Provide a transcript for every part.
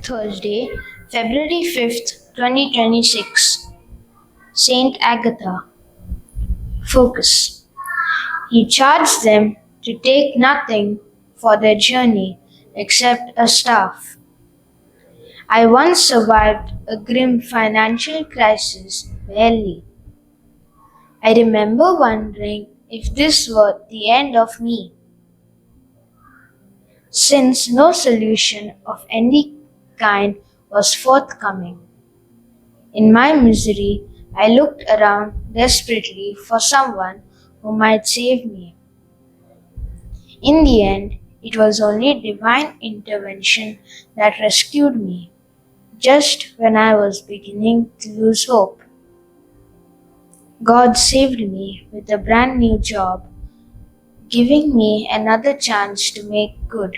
Thursday, February 5th, 2026. Saint Agatha. Focus. He charged them to take nothing for their journey except a staff. I once survived a grim financial crisis barely. I remember wondering if this were the end of me. Since no solution of any kind was forthcoming. In my misery, I looked around desperately for someone who might save me. In the end, it was only divine intervention that rescued me, just when I was beginning to lose hope. God saved me with a brand new job, giving me another chance to make good.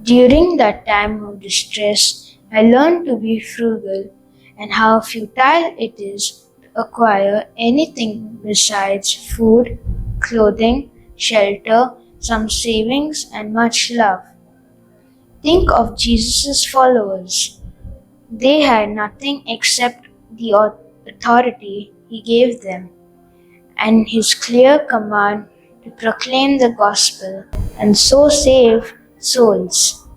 During that time of distress, I learned to be frugal and how futile it is to acquire anything besides food, clothing, shelter, some savings, and much love. Think of Jesus' followers. They had nothing except the authority he gave them and his clear command to proclaim the gospel and so save souls.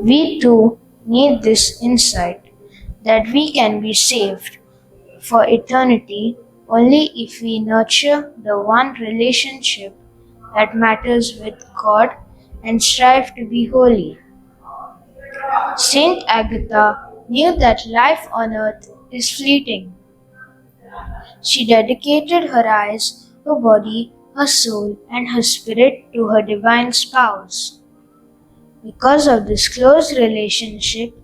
We too need this insight that we can be saved for eternity only if we nurture the one relationship that matters with God and strive to be holy. Saint Agatha knew that life on earth is fleeting. She dedicated her eyes, her body, her soul, and her spirit to her divine spouse. Because of this close relationship,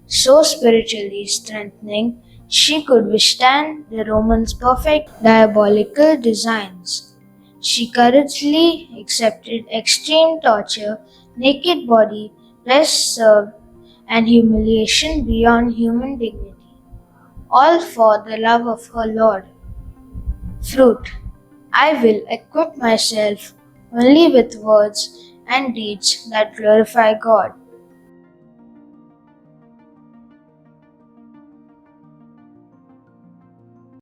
so spiritually strengthening, she could withstand the Romans' perfect diabolical designs. She courageously accepted extreme torture, naked body, rest served, and humiliation beyond human dignity, all for the love of her Lord. Fruit. I will equip myself only with words and deeds that glorify God.